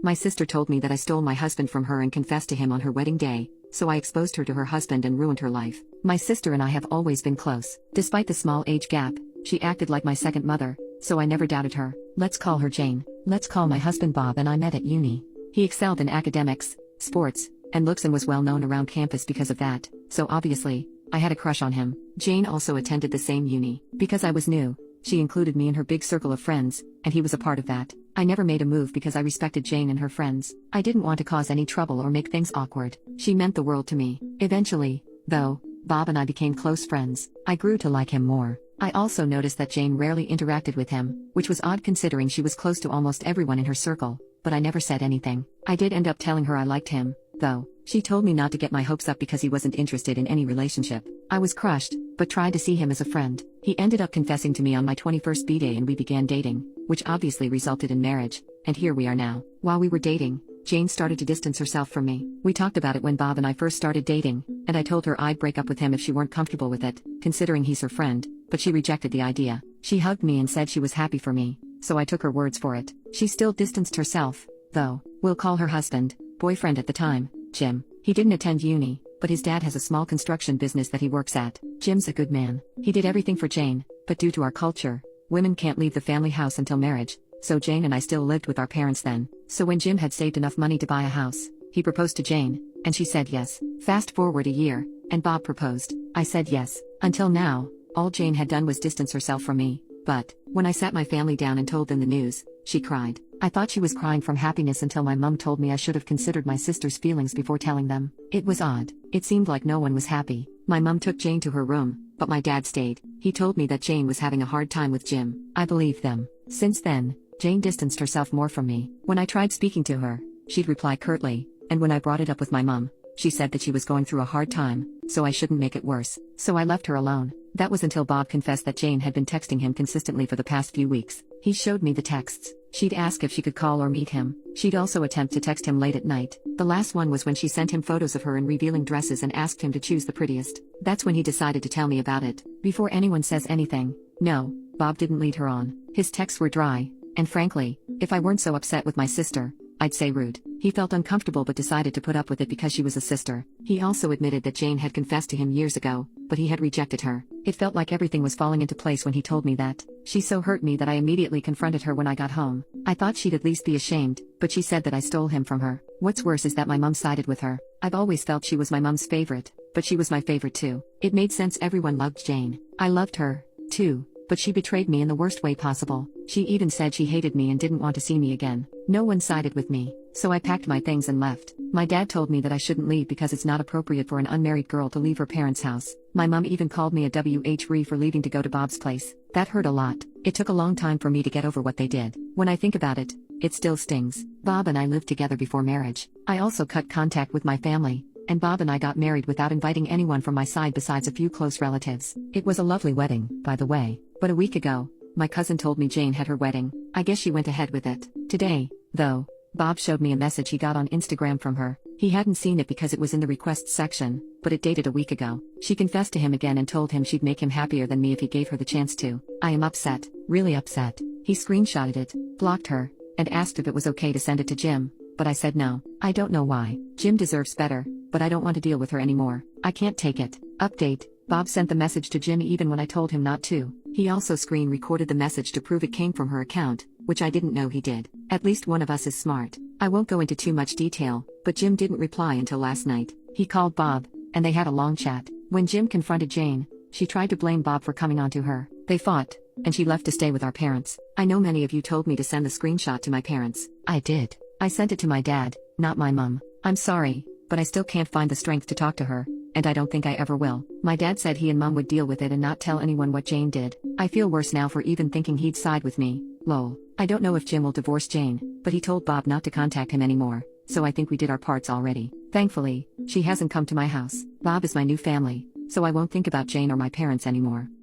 My sister told me that I stole my husband from her and confessed to him on her wedding day, so I exposed her to her husband and ruined her life. My sister and I have always been close. Despite the small age gap, she acted like my second mother, so I never doubted her. Let's call her Jane. Let's call my husband Bob and I met at uni. He excelled in academics, sports, and looks and was well known around campus because of that, so obviously, I had a crush on him. Jane also attended the same uni. Because I was new, she included me in her big circle of friends, and he was a part of that. I never made a move because I respected Jane and her friends. I didn't want to cause any trouble or make things awkward. She meant the world to me. Eventually, though, Bob and I became close friends. I grew to like him more. I also noticed that Jane rarely interacted with him, which was odd considering she was close to almost everyone in her circle, but I never said anything. I did end up telling her I liked him, though. She told me not to get my hopes up because he wasn't interested in any relationship. I was crushed, but tried to see him as a friend. He ended up confessing to me on my 21st b-day and we began dating, which obviously resulted in marriage, and here we are now. While we were dating, Jane started to distance herself from me. We talked about it when Bob and I first started dating, and I told her I'd break up with him if she weren't comfortable with it, considering he's her friend, but she rejected the idea. She hugged me and said she was happy for me, so I took her words for it. She still distanced herself, though. We'll call her husband, boyfriend at the time, Jim. He didn't attend uni, but his dad has a small construction business that he works at. Jim's a good man. He did everything for Jane, but due to our culture, women can't leave the family house until marriage, so Jane and I still lived with our parents then. So when Jim had saved enough money to buy a house, he proposed to Jane, and she said yes. Fast forward a year, and Bob proposed. I said yes. Until now, all Jane had done was distance herself from me, but when I sat my family down and told them the news, she cried. I thought she was crying from happiness until my mom told me I should have considered my sister's feelings before telling them. It was odd. It seemed like no one was happy. My mom took Jane to her room, but my dad stayed. He told me that Jane was having a hard time with Jim. I believed them. Since then, Jane distanced herself more from me. When I tried speaking to her, she'd reply curtly, and when I brought it up with my mom, she said that she was going through a hard time, so I shouldn't make it worse. So I left her alone. That was until Bob confessed that Jane had been texting him consistently for the past few weeks. He showed me the texts. She'd ask if she could call or meet him. She'd also attempt to text him late at night. The last one was when she sent him photos of her in revealing dresses and asked him to choose the prettiest. That's when he decided to tell me about it. Before anyone says anything, no, Bob didn't lead her on. His texts were dry, and frankly, if I weren't so upset with my sister, I'd say rude. He felt uncomfortable but decided to put up with it because she was a sister. He also admitted that Jane had confessed to him years ago, but he had rejected her. It felt like everything was falling into place when he told me that. She so hurt me that I immediately confronted her when I got home. I thought she'd at least be ashamed, but she said that I stole him from her. What's worse is that my mom sided with her. I've always felt she was my mom's favorite, but she was my favorite too. It made sense everyone loved Jane. I loved her, too. But she betrayed me in the worst way possible. She even said she hated me and didn't want to see me again. No one sided with me, so I packed my things and left. My dad told me that I shouldn't leave because it's not appropriate for an unmarried girl to leave her parents' house. My mom even called me a WH for leaving to go to Bob's place. That hurt a lot. It took a long time for me to get over what they did. When I think about it, it still stings. Bob and I lived together before marriage. I also cut contact with my family, and Bob and I got married without inviting anyone from my side besides a few close relatives. It was a lovely wedding, by the way. But a week ago, my cousin told me Jane had her wedding. I guess she went ahead with it. Today, though, Bob showed me a message he got on Instagram from her. He hadn't seen it because it was in the requests section, but it dated a week ago. She confessed to him again and told him she'd make him happier than me if he gave her the chance to. I am upset, really upset. He screenshotted it, blocked her, and asked if it was okay to send it to Jim, but I said no. I don't know why. Jim deserves better, but I don't want to deal with her anymore. I can't take it. Update. Bob sent the message to Jim even when I told him not to. He also screen recorded the message to prove it came from her account, which I didn't know he did. At least one of us is smart. I won't go into too much detail, but Jim didn't reply until last night. He called Bob, and they had a long chat. When Jim confronted Jane, she tried to blame Bob for coming onto her. They fought, and she left to stay with our parents. I know many of you told me to send the screenshot to my parents. I did. I sent it to my dad, not my mom. I'm sorry, but I still can't find the strength to talk to her, and I don't think I ever will. My dad said he and mom would deal with it and not tell anyone what Jane did. I feel worse now for even thinking he'd side with me. Lol. I don't know if Jim will divorce Jane, but he told Bob not to contact him anymore, so I think we did our parts already. Thankfully, she hasn't come to my house. Bob is my new family, so I won't think about Jane or my parents anymore.